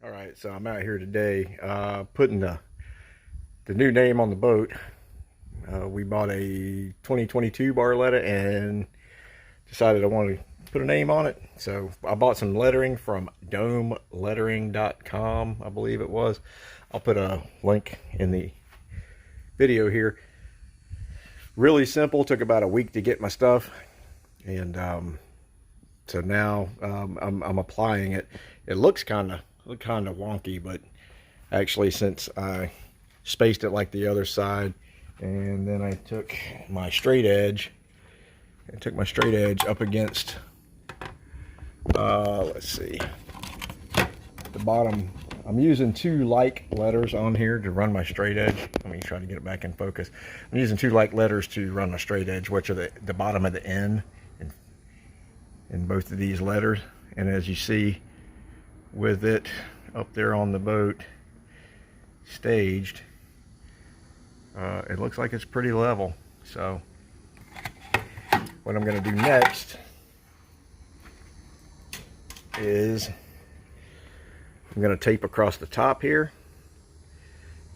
All right, so I'm out here today putting the new name on the boat. We bought a 2022 Barletta and decided I wanted to put a name on it. So I bought some lettering from domelettering.com, I believe it was. I'll put a link in the video here. Really simple, took about a week to get my stuff. And so now I'm applying it. It looks kind of wonky, but actually, since I spaced it like the other side, and then I took my straight edge up against let's see, the bottom. I'm using two like letters on here to run my straight edge. Let me try to get it back in focus. I'm using two like letters to run my straight edge, which are the bottom of the N in both of these letters. And as you see, with it up there on the boat staged, it looks like it's pretty level. So what I'm going to do next is I'm going to tape across the top here,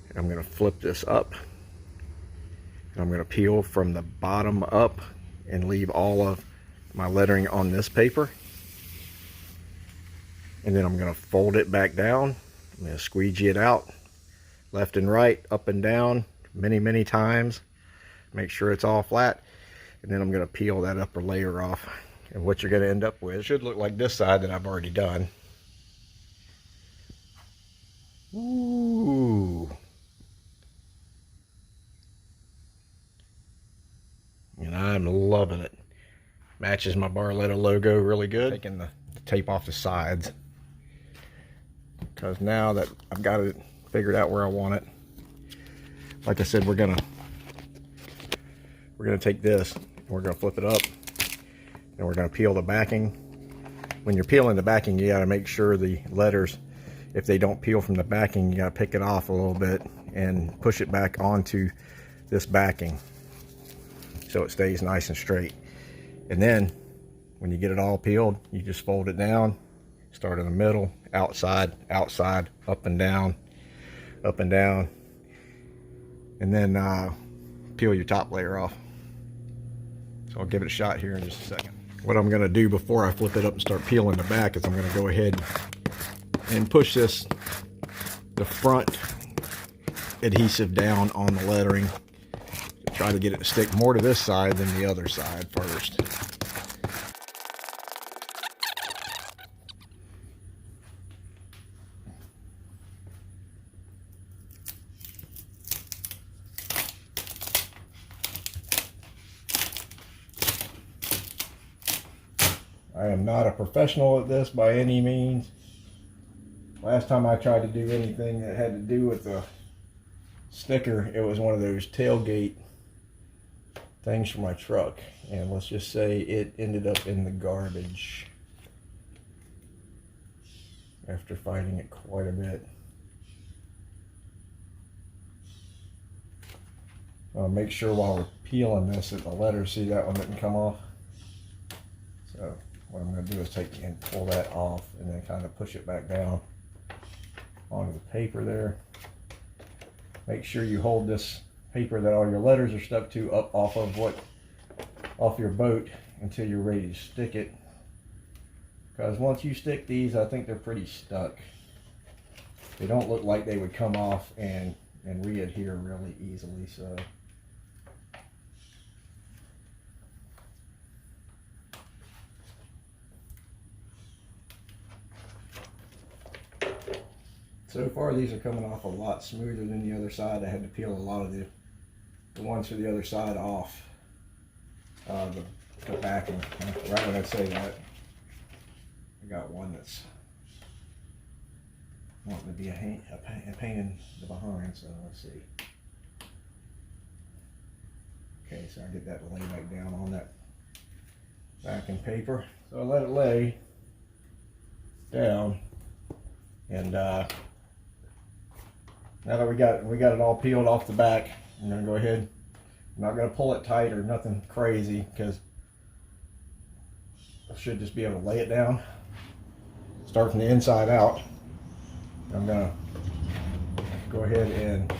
and I'm going to flip this up, and I'm going to peel from the bottom up and leave all of my lettering on this paper. And then I'm going to fold it back down. I'm going to squeegee it out left and right, up and down many times. Make sure it's all flat. And then I'm going to peel that upper layer off. And what you're going to end up with should look like this side that I've already done. Ooh. And I'm loving it. Matches my Barletta logo really good. Taking the tape off the sides, because now that I've got it figured out where I want it, like I said, we're gonna take this and we're gonna flip it up, and we're gonna peel the backing. When you're peeling the backing, you got to make sure the letters, if they don't peel from the backing, you got to pick it off a little bit and push it back onto this backing so it stays nice and straight. And then when you get it all peeled, you just fold it down, start in the middle, outside, outside, up and down, and then peel your top layer off. So I'll give it a shot here in just a second. What I'm going to do before I flip it up and start peeling the back is I'm going to go ahead and push the front adhesive down on the lettering. Try to get it to stick more to this side than the other side first. I am not a professional at this by any means. Last time I tried to do anything that had to do with a sticker, it was one of those tailgate things for my truck, and let's just say it ended up in the garbage after fighting it quite a bit. I'll make sure while we're peeling this that the letters, see that one didn't come off. So what I'm going to do is take and pull that off and then kind of push it back down onto the paper there. Make sure you hold this paper that all your letters are stuck to up off your boat until you're ready to stick it, because once you stick these, I think they're pretty stuck. They don't look like they would come off and re-adhere really easily. So far these are coming off a lot smoother than the other side. I had to peel a lot of the ones for the other side off the backing. Right when I say that, I got one that's wanting to be a pain in the behind, so let's see. Okay, so I get that to lay back down on that backing paper. So I let it lay down, and now that we got it all peeled off the back, I'm going to go ahead. I'm not going to pull it tight or nothing crazy, because I should just be able to lay it down, start from the inside out, I'm gonna go ahead and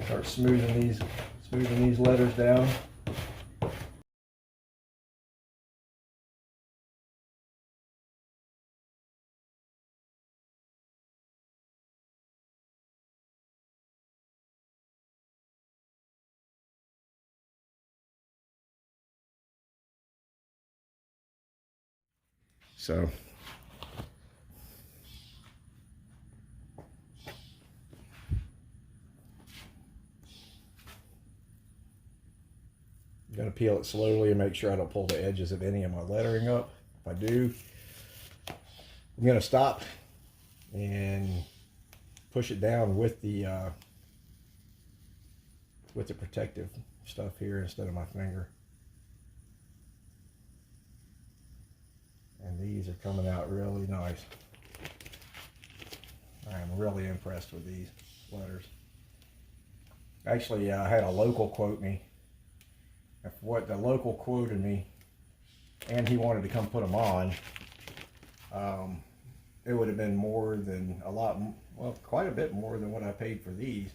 start smoothing these letters down. So I'm going to peel it slowly and make sure I don't pull the edges of any of my lettering up. If I do, I'm going to stop and push it down with the protective stuff here instead of my finger. And these are coming out really nice. I am really impressed with these letters. Actually, I had a local quote me. If what the local quoted me, and he wanted to come put them on, it would have been more than quite a bit more than what I paid for these.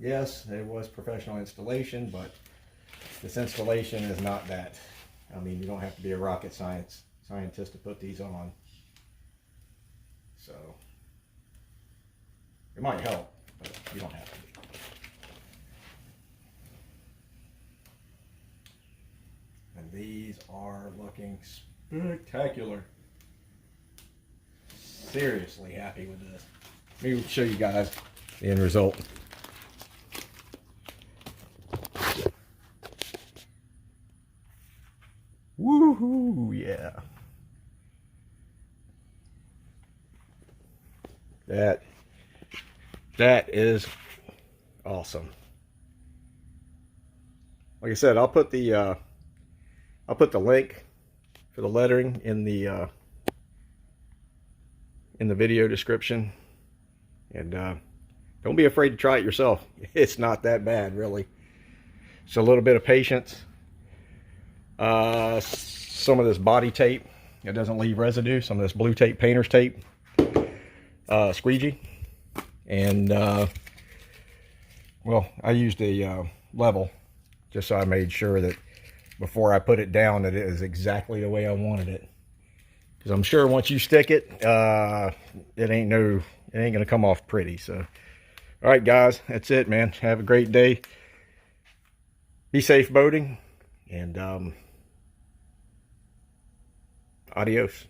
Yes, it was professional installation, but this installation is not that. I mean, you don't have to be a rocket scientist to put these on. So it might help, but you don't have to. And these are looking spectacular. Seriously happy with this. Let me show you guys the end result. Woohoo, yeah. That is awesome. Like I said, I'll put the link for the lettering in the video description, and don't be afraid to try it yourself. It's not that bad, really. It's a little bit of patience. Some of this body tape, it doesn't leave residue. Some of this blue tape, painter's tape, squeegee, and well, I used a level just so I made sure that before I put it down that it is exactly the way I wanted it. Because I'm sure once you stick it, it ain't gonna come off pretty. So, all right, guys, that's it, man. Have a great day. Be safe boating, and adios.